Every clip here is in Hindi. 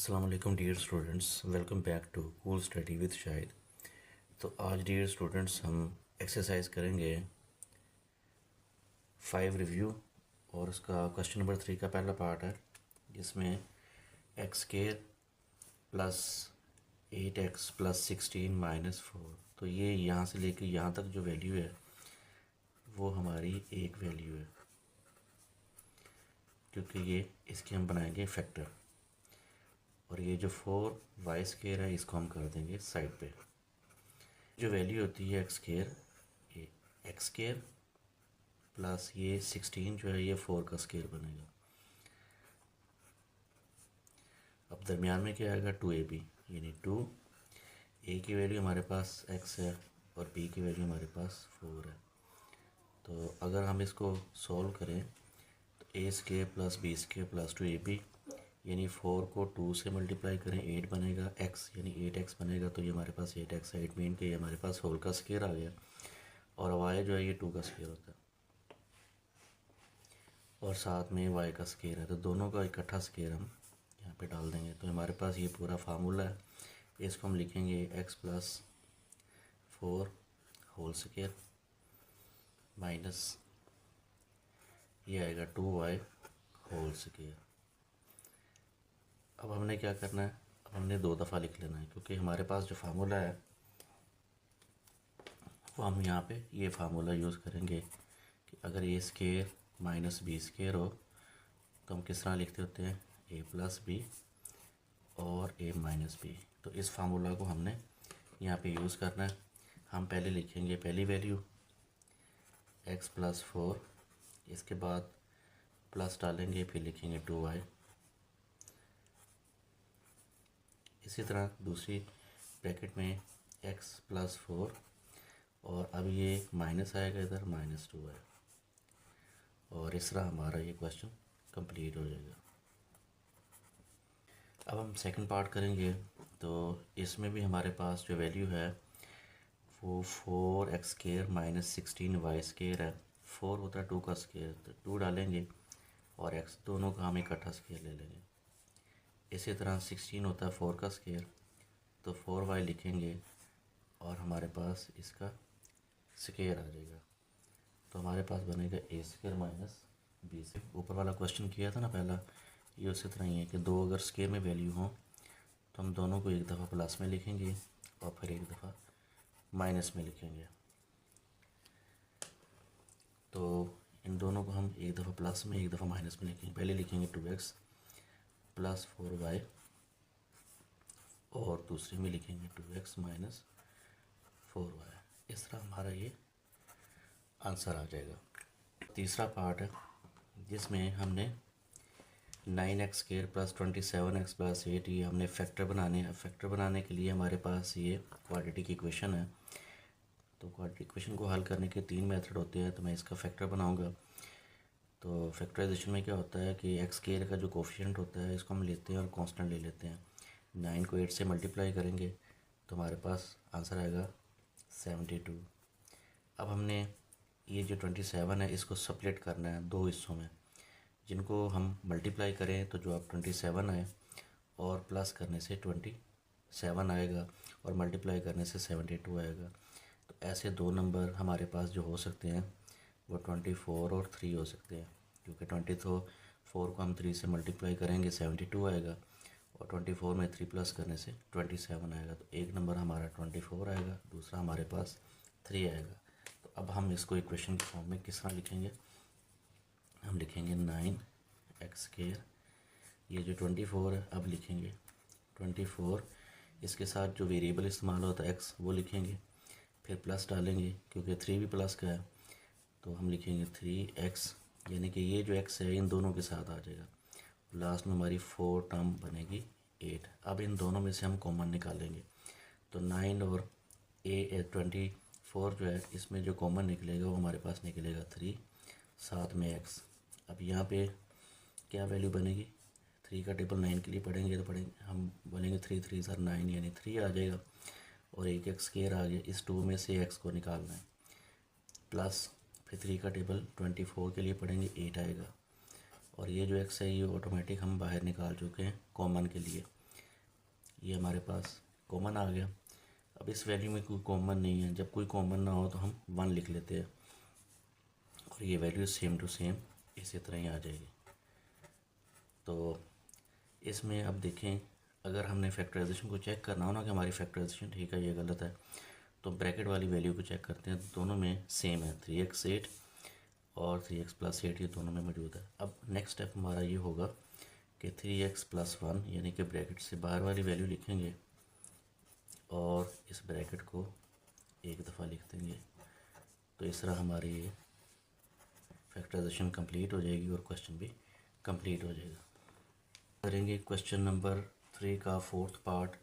अस्सलाम वालेकुम dear students, welcome back to cool study with Shahid. तो आज डियर स्टूडेंट्स हम एक्सरसाइज करेंगे 5 रिव्यू और उसका क्वेश्चन नंबर 3 का पहला पार्ट है जिसमें x square plus 8x plus 16 minus 4। तो ये यहाँ से लेकर यहाँ तक जो वैल्यू है वो हमारी एक वैल्यू है, क्योंकि ये इसके हम बनाएंगे फैक्टर। और ये जो 4y स्क्वायर है इसको हम कर देंगे साइड पे। जो वैल्यू होती है एक्स स्क्वायर, ये एक्स स्क्वायर प्लस ये 16 जो है ये 4 का स्क्वायर बनेगा। अब दरमियान में क्या आएगा 2ab, यानी 2a की वैल्यू हमारे पास x है और b की वैल्यू हमारे पास 4 है। तो अगर हम इसको सॉल्व करें तो a square plus b square plus 2ab, यानी 4 को 2 से मल्टीप्लाई करें 8 बनेगा, x यानी 8x बनेगा। तो ये हमारे पास 8x है, इट मीन कि ये हमारे पास होल का स्क्वायर आ गया। और y जो है ये 2 का स्क्वायर होता है और साथ में y का स्क्वायर है, तो दोनों का इकट्ठा स्क्वायर हम यहाँ पे डाल देंगे। तो हमारे पास ये पूरा फार्मूला है, इसको हम लिखेंगे x plus 4 whole square minus ये आएगा 2y होल स्क्वायर। अब हमने क्या करना है, अब हमने 2 दफ़ा लिख लेना है, क्योंकि हमारे पास जो फार्मूला है वो हम यहाँ पे ये फार्मूला यूज़ करेंगे कि अगर ए स्क्वायर माइनस बी स्क्वायर हो तो हम किस तरह लिखते होते हैं, ए प्लस बी और ए माइनस बी। तो इस फार्मूला को हमने यहाँ पे यूज़ करना है। हम पहले लिखेंगे पहली वैल्यू x प्लस 4, इसके बाद प्लस डालेंगे, फिर लिखेंगे 2y। इसी तरह दूसरी ब्रैकेट में x प्लस 4 और अब ये माइनस आएगा इधर माइनस 2y, और इस तरह हमारा ये क्वेश्चन कंप्लीट हो जाएगा। अब हम सेकंड पार्ट करेंगे, तो इसमें भी हमारे पास जो वैल्यू है वो 4x square minus 16y square है। 4 होता है 2 का स्क्वायर, तो 2 डालेंगे और x दोनों का हम इकट्ठा स्क्वायर ले लेंगे। इसी तरह 16 होता है 4 का स्क्वायर, तो 4y लिखेंगे और हमारे पास इसका स्क्वायर आ जाएगा। तो हमारे पास बनेगा ए स्क्वायर माइनस बी स्क्वायर। ऊपर वाला क्वेश्चन किया था ना पहला, ये उसी तरह ही है कि दो अगर स्क्वायर में वैल्यू हो तो हम दोनों को एक दफ़ा प्लस में लिखेंगे और फिर एक दफ़ा माइनस में लिखेंगे। तो इन दोनों को हम एक दफ़ा प्लस में एक दफ़ा माइनस में लिखेंगे। पहले लिखेंगे 2x प्लस 4y और दूसरे में लिखेंगे 2x माइनस 4y। इस तरह हमारा ये आंसर आ जाएगा। तीसरा पार्ट है जिसमें हमने 9x square plus 27x plus 8 ये हमने फैक्टर बनाने हैं। फैक्टर बनाने के लिए हमारे पास ये क्वाड्रेटिक इक्वेशन है। तो क्वाड्रेटिक इक्वेशन को हल करने के 3 मेथड होते हैं, तो मैं इसका फैक्टर बनाऊंगा। तो फैक्टराइजेशन में क्या होता है कि एक्स स्क्वायर का जो कोफिशिएंट होता है इसको हम लेते हैं और कांस्टेंट ले लेते हैं। 9 को 8 से मल्टीप्लाई करेंगे तो हमारे पास आंसर आएगा 72। अब हमने ये जो 27 है इसको स्प्लिट करना है दो हिस्सों में, जिनको हम मल्टीप्लाई करें तो जो आप 27 आए और प्लस करने से 27 आएगा और मल्टीप्लाई करने से 72 आएगा। तो ऐसे दो नंबर हमारे पास जो हो सकते हैं वो 24 और 3 हो सकते हैं, क्योंकि 24 को हम 3 से मल्टीप्लाई करेंगे 72 आएगा और 24 में 3 प्लस करने से 27 आएगा। तो एक नंबर हमारा 24 आएगा, दूसरा हमारे पास 3 आएगा। तो अब हम इसको इक्वेशन के फॉर्म में किस तरह लिखेंगे, हम लिखेंगे 9x स्क्वायर, ये जो 24 है अब लिखेंगे 24, इसके साथ जो वेरिएबल इस्तेमाल होता है x वो लिखेंगे, फिर प्लस डालेंगे क्योंकि 3 भी प्लस का है, तो हम लिखेंगे 3x, यानी कि ये जो x है इन दोनों के साथ आ जाएगा। लास्ट में हमारी 4 टर्म बनेगी 8। अब इन दोनों में से हम कॉमन निकालेंगे, तो 9 और 24 जो है इसमें जो कॉमन निकलेगा वो हमारे पास निकलेगा 3, साथ में x। अब यहाँ पे क्या वैल्यू बनेगी, 3 का टेबल 9 के लिए पढ़ेंगे तो हम बोलेंगे 3 3 सर 9 यानी 3 आ जाएगा और एक x स्क्वायर आ गया। इस 2 में से x को निकालना है, प्लस फिर 3 का टेबल 24 के लिए पढ़ेंगे 8 आएगा और ये जो x है ये ऑटोमेटिक हम बाहर निकाल चुके हैं कॉमन के लिए। ये हमारे पास कॉमन आ गया। अब इस वैल्यू में कोई कॉमन नहीं है, जब कोई कॉमन ना हो तो हम 1 लिख लेते हैं और ये वैल्यू सेम टू सेम इसी तरह ही आ जाएगी। तो इसमें अब देखें, अगर हमने फैक्टराइजेशन को चेक करना हो ना कि हमारी फैक्टराइजेशन ठीक है ये गलत है, तो ब्रैकेट वाली वैल्यू को चेक करते हैं, दोनों में सेम है, 3x 8 और 3x + 8 ये दोनों में मौजूद है। अब नेक्स्ट स्टेप हमारा ये होगा कि 3x + 1 यानी कि ब्रैकेट से बाहर वाली वैल्यू लिखेंगे और इस ब्रैकेट को एक दफ़ा लिख देंगे। तो इस तरह हमारी ये फैक्टराइजेशन कंप्लीट हो जाएगी और क्वेश्चन भी कंप्लीट हो जाएगा। करेंगे क्वेश्चन नंबर 3 का 4th पार्ट,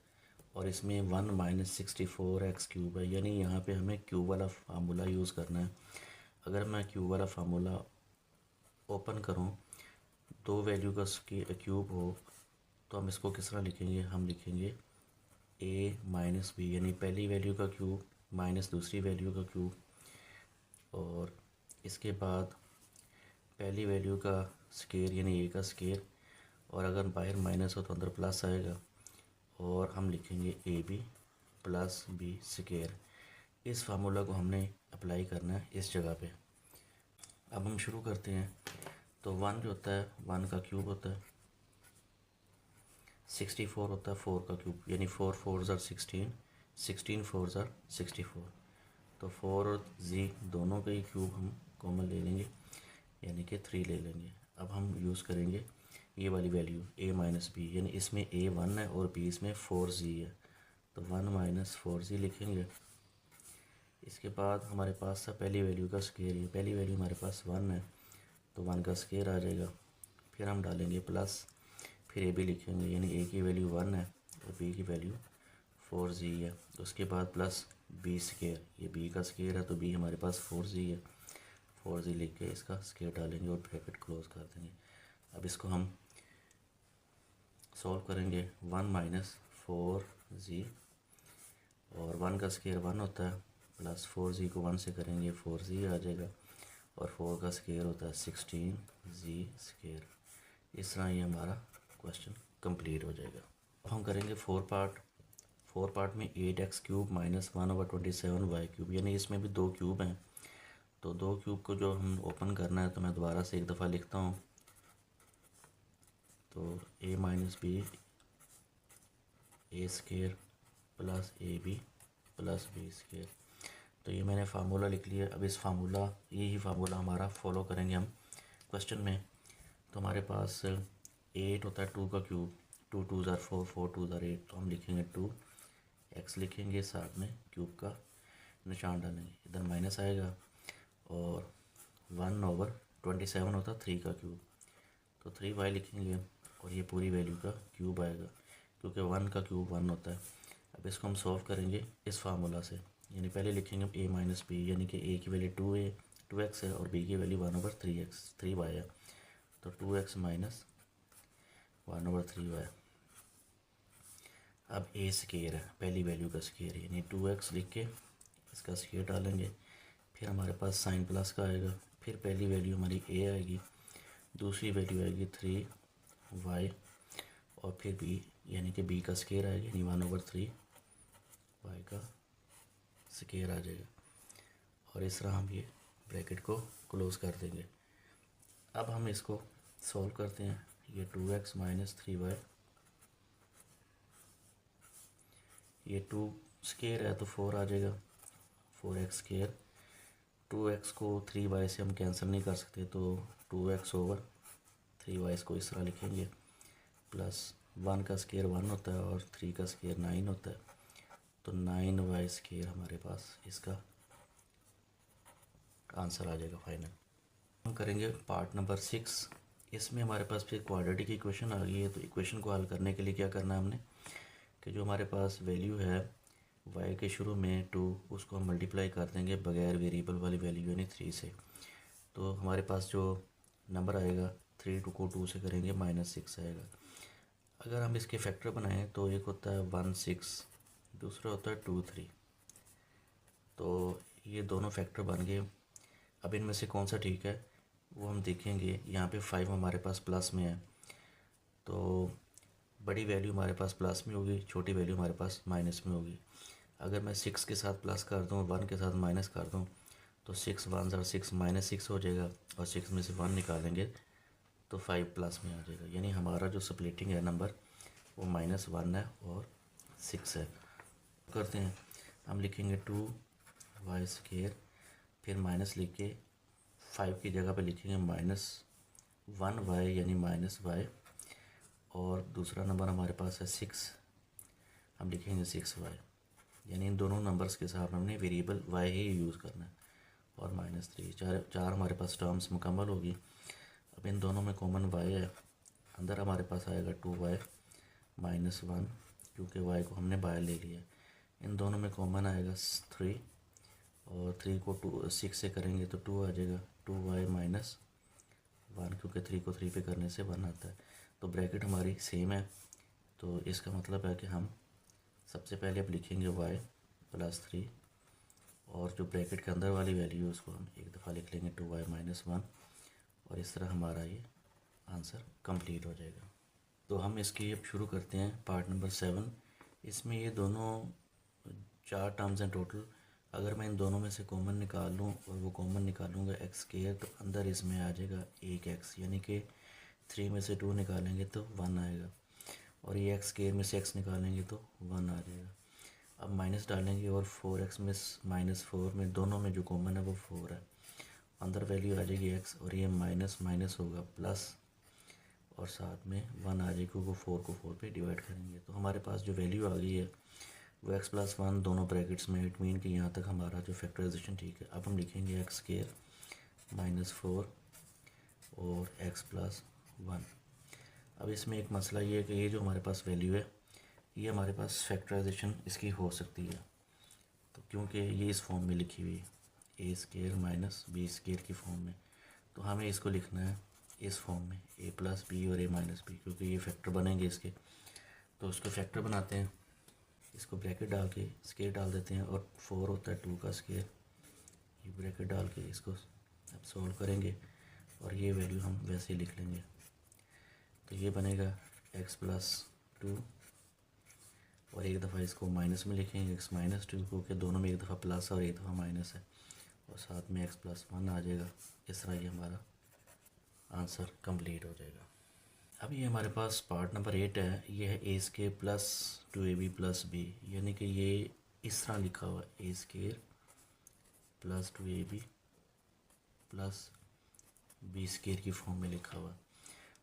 और इसमें 1 - 64x³ है, यानी यहाँ पे हमें क्यूब वाला फार्मूला यूज़ करना है। अगर मैं क्यूब वाला फार्मूला ओपन करूँ, दो वैल्यू का क्यूब हो तो हम इसको किस तरह लिखेंगे, हम लिखेंगे a - b, यानी पहली वैल्यू का क्यूब माइनस दूसरी वैल्यू का क्यूब, और इसके बाद पहली वैल्यू का स्केयर यानी a का स्केयर, और अगर बाहर माइनस हो तो अंदर प्लस आएगा, और हम लिखेंगे ab + b स्केयर। इस फार्मूला को हमने अप्लाई करना है इस जगह पे। अब हम शुरू करते हैं। तो 1 जो होता है 1 का क्यूब होता है, 64 होता है 4 का क्यूब, यानी 4 × 4 = 16, 16 × 4 = 64। तो 4 और z दोनों के ही क्यूब हम कॉमन ले लेंगे, यानी कि 3 ले लेंगे। अब हम यूज़ करेंगे ये वाली वैल्यू a - b, यानी इसमें a 1 है और b इसमें 4z है, तो 1 - 4z लिखेंगे। इसके बाद हमारे पास था पहली वैल्यू का स्केयर, ये पहली वैल्यू हमारे पास 1 है, तो 1 का स्केयर आ जाएगा। फिर हम डालेंगे प्लस, फिर ए बी लिखेंगे, यानी ए की वैल्यू 1 है और बी की वैल्यू 4z है। तो उसके बाद प्लस बी स्केयर, ये बी का स्केयर है तो बी हमारे पास 4z है, 4z लिख के इसका स्केयर डालेंगे और ब्रैकेट क्लोज कर देंगे। अब इसको हम सॉल्व करेंगे। 1 - 4z, और 1 का स्केयर 1 होता है, प्लस 4z को 1 से करेंगे 4z आ जाएगा, और 4 का स्केयर होता है 16z स्केयर। इस तरह ये हमारा क्वेश्चन कंप्लीट हो जाएगा। अब हम करेंगे 4 पार्ट में 8x³ - 1/27y³, यानी इसमें भी दो क्यूब हैं। तो दो क्यूब को जो हम ओपन करना है, तो मैं दोबारा से एक दफ़ा लिखता हूँ। तो a - b a² + ab + b square. तो ये मैंने फार्मूला लिख लिया। अब इस फार्मूला यही फार्मूला हमारा फॉलो करेंगे हम क्वेश्चन में। तो हमारे पास 8 होता है 2 का क्यूब, 2 × 2 = 4, 4 × 2 = 8, तो हम लिखेंगे 2x लिखेंगे, साथ में क्यूब का निशान डालेंगे, इधर माइनस आएगा, और 1/27 होता है 3 का क्यूब, तो 3y लिखेंगे, और ये पूरी वैल्यू का क्यूब आएगा, क्योंकि 1 का क्यूब 1 होता है। अब इसको हम सॉल्व करेंगे इस फार्मूला से, यानी पहले लिखेंगे a - b, यानी कि a की वैल्यू 2x है और b की वैल्यू 1/3x 3y है, तो 2x - 1/3y। अब a स्केयर है, पहली वैल्यू का स्केयर, यानी 2x लिख के इसका स्केयर डालेंगे। फिर हमारे पास साइन प्लस का आएगा, फिर पहली वैल्यू हमारी a आएगी, दूसरी वैल्यू आएगी 3y, और फिर b यानी कि b का स्केयर आएगा, यानी 1/3y का स्केयर आ जाएगा, और इस तरह हम ये ब्रैकेट को क्लोज कर देंगे। अब हम इसको सॉल्व करते हैं। ये 2x - 3y, ये 2 स्केयर है तो 4 आ जाएगा, 4x स्केयर। 2x को 3y से हम कैंसिल नहीं कर सकते, तो 2x/3y को इस तरह लिखेंगे, प्लस 1 का स्केयर 1 होता है और 3 का स्केयर 9 होता है, तो 9y स्केयर हमारे पास इसका आंसर आ जाएगा फाइनल। हम करेंगे पार्ट नंबर 6। इसमें हमारे पास फिर क्वाड्रेटिक की इक्वेशन आ गई है। तो इक्वेशन को हल करने के लिए क्या करना है हमने, कि जो हमारे पास वैल्यू है y के शुरू में 2, उसको हम मल्टीप्लाई कर देंगे बगैर वेरिएबल वाली वैल्यू यानी 3 से। तो हमारे पास जो नंबर आएगा 3 को 2 से करेंगे -6 आएगा। अगर हम इसके फैक्टर बनाएं तो एक होता है 1 6, दूसरा होता है 2 3, तो ये दोनों फैक्टर बन गए। अब इनमें से कौन सा ठीक है वो हम देखेंगे। यहाँ पे 5 हमारे पास प्लस में है, तो बड़ी वैल्यू हमारे पास प्लस में होगी, छोटी वैल्यू हमारे पास माइनस में होगी। अगर मैं 6 के साथ प्लस कर दूँ, 1 के साथ माइनस कर दूँ, तो 6 1 ज़रा 6 -6 हो जाएगा, और 6 में से 1 निकालेंगे तो 5 प्लस में आ जाएगा। यानी हमारा जो स्प्लिटिंग है नंबर वो -1 है और 6 है। करते हैं, हम लिखेंगे 2y², फिर माइनस लिख के 5 की जगह पे लिखेंगे -1y यानी -y, और दूसरा नंबर हमारे पास है 6, हम लिखेंगे 6y। यानी इन दोनों नंबर्स के साथ हमने वेरिएबल y ही यूज़ करना है। और -3, चार हमारे पास टर्म्स मुकम्मल होगी। अब इन दोनों में कॉमन y है, अंदर हमारे पास आएगा 2y -1, क्योंकि y को हमने बाहर ले लिया। इन दोनों में कॉमन आएगा 3, और 3 को 6 से करेंगे तो 2 आ जाएगा, 2y -1, क्योंकि 3 को 3 पे करने से 1 आता है। तो ब्रैकेट हमारी सेम है, तो इसका मतलब है कि हम सबसे पहले अब लिखेंगे y +3, और जो ब्रैकेट के अंदर वाली वैल्यू है उसको हम एक दफ़ा लिख लेंगे 2y -1, और इस तरह हमारा ये आंसर कंप्लीट हो जाएगा। तो हम इसकी अब शुरू करते हैं पार्ट नंबर 7। इसमें ये दोनों 4 टर्म्स हैं टोटल। अगर मैं इन दोनों में से कॉमन निकाल लूँ, और वो कॉमन निकालूंगा x², तो अंदर इसमें आ जाएगा 1x, यानी कि 3 में से 2 निकालेंगे तो 1 आएगा, और ये x² में से x निकालेंगे तो 1 आ जाएगा। अब माइनस डालेंगे, और 4x में -4 में दोनों में जो कॉमन है वो 4 है, अंदर वैल्यू आ जाएगी x, और ये माइनस माइनस होगा प्लस, और साथ में 1 आ जाएगी, क्योंकि 4 को 4 पे डिवाइड करेंगे। तो हमारे पास जो वैल्यू आ गई है वो x+1 दोनों ब्रैकेट्स में, इट मीन कि यहाँ तक हमारा जो फैक्टराइजेशन ठीक है। अब हम लिखेंगे x² -4 और x+1। अब इसमें एक मसला ये है कि ये जो हमारे पास वैल्यू है, ये हमारे पास फैक्टराइजेशन इसकी हो सकती है, तो क्योंकि ये इस फॉर्म में लिखी हुई है a² - b² की फॉर्म में, तो हमें इसको लिखना है इस फॉर्म में a+b और a-b, क्योंकि ये फैक्टर बनेंगे इसके। तो उसको फैक्टर बनाते हैं, इसको ब्रैकेट डाल के स्केयर डाल देते हैं, और 4 होता है 2 का स्केयर, ये ब्रैकेट डाल के इसको अब सॉल्व करेंगे, और ये वैल्यू हम वैसे ही लिख लेंगे। तो ये बनेगा x+2, और एक दफ़ा इसको माइनस में लिखेंगे x -2, क्योंकि दोनों में एक दफ़ा प्लस और एक दफ़ा माइनस है, और साथ में x+1 आ जाएगा। इस तरह ये हमारा आंसर कंप्लीट हो जाएगा। अब ये हमारे पास पार्ट नंबर 8 है, ये है a² + 2ab + b, यानी कि ये इस तरह लिखा हुआ है a² + 2ab + b² की फॉर्म में लिखा हुआ है।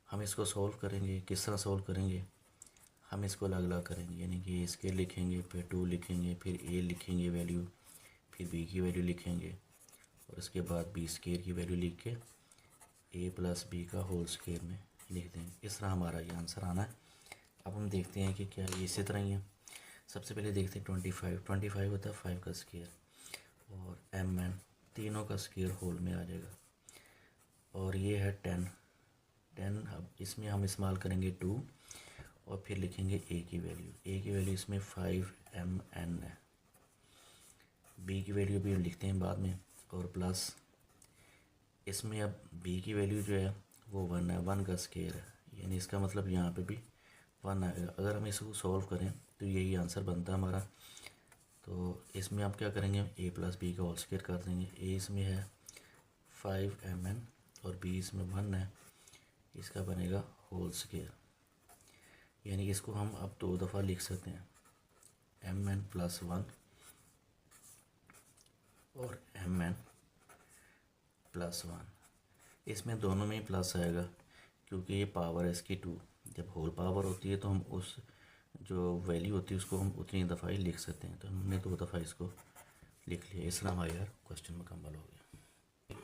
हम इसको सॉल्व करेंगे, किस तरह सॉल्व करेंगे, हम इसको अलग अलग करेंगे, यानी कि a² लिखेंगे, फिर 2 लिखेंगे, फिर a लिखेंगे वैल्यू, फिर b की वैल्यू लिखेंगे, और उसके बाद b² की वैल्यू लिख के a + b का होल स्क्वायर में लिख देंगे। इस तरह हमारा ये आंसर आना है। अब हम देखते हैं कि क्या ये इसी तरह ही है। सबसे पहले देखते हैं 25 होता है 5 का स्क्वायर, और mn तीनों का स्क्वायर होल में आ जाएगा, और ये है 10। अब इसमें हम इस्तेमाल करेंगे 2, और फिर लिखेंगे a की वैल्यू इसमें 5mn है, b की वैल्यू भी लिखते हैं बाद में, और प्लस इसमें अब b की वैल्यू जो है वो 1 है, 1 का स्क्वायर है, यानी इसका मतलब यहाँ पे भी 1 आएगा। अगर हम इसको सॉल्व करें तो यही आंसर बनता है हमारा। तो इसमें आप क्या करेंगे, a + b का होल स्क्वायर कर देंगे। a इसमें है 5mn और b इसमें 1 है, इसका बनेगा होल स्क्वायर, यानी इसको हम अब 2 दफ़ा लिख सकते हैं, mn + 1 और mn + 1। इसमें दोनों में ही प्लस आएगा, क्योंकि ये पावर है इसकी 2। जब होल पावर होती है तो हम उस जो वैल्यू होती है उसको हम उतनी दफ़ा ही लिख सकते हैं, तो हमने 2 दफ़ा इसको लिख लिया। इस तरह हमारा यार क्वेश्चन मुकम्मल हो गया।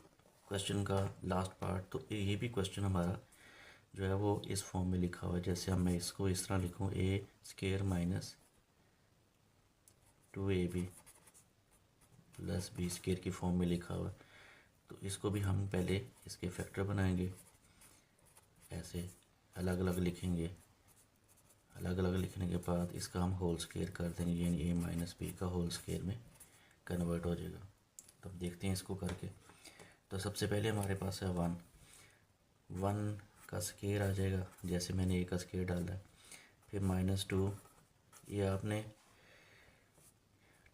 क्वेश्चन का लास्ट पार्ट, तो ये भी क्वेश्चन हमारा जो है वो इस फॉर्म में लिखा हुआ है। जैसे मैं इसको इस तरह लिखूँ, a² - 2ab + b² की फॉर्म में लिखा हुआ है, तो इसको भी हम पहले इसके फैक्टर बनाएंगे, ऐसे अलग अलग लिखेंगे। अलग अलग लिखने के बाद इसका हम होल स्क्वायर कर देंगे, यानी a - b का होल स्क्वायर में कन्वर्ट हो जाएगा। तो अब देखते हैं इसको करके। तो सबसे पहले हमारे पास है 1 का स्क्वायर आ जाएगा, जैसे मैंने a का स्क्वायर डाला है। फिर -2, ये आपने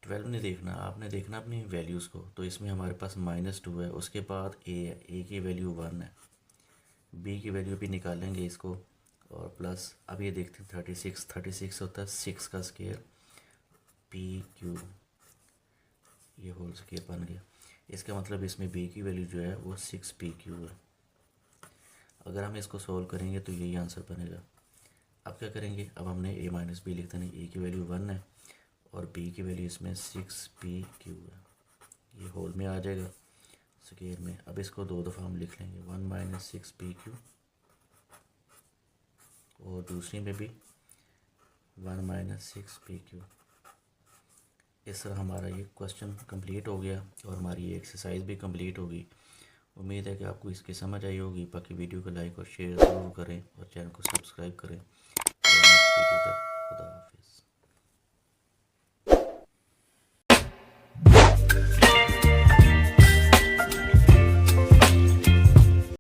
12 नहीं देखना, आपने देखना अपनी वैल्यूज़ को। तो इसमें हमारे पास -2 है, उसके बाद a है, a की वैल्यू 1 है, b की वैल्यू भी निकालेंगे इसको, और प्लस अब ये देखते हैं 36 होता है 6 का स्केयर PQ, ये होल स्केयर बन गया। इसका मतलब इसमें b की वैल्यू जो है वो 6PQ है। अगर हम इसको सोल्व करेंगे तो यही आंसर बनेगा। अब क्या करेंगे, अब हमने a माइनस बी लिख देना, a की वैल्यू 1 है और b की वैल्यू इसमें 6PQ है, ये होल में आ जाएगा स्केयर में। अब इसको 2 दफ़ा हम लिख लेंगे, 1 - 6PQ, और दूसरी में भी 1 - 6PQ। इस तरह हमारा ये क्वेश्चन कंप्लीट हो गया और हमारी ये एक्सरसाइज भी कंप्लीट होगी। उम्मीद है कि आपको इसकी समझ आई होगी। बाकी वीडियो को लाइक और शेयर ज़रूर करें और चैनल को सब्सक्राइब करें। और नेक्स्ट वीडियो तक खुदा हाफिज़।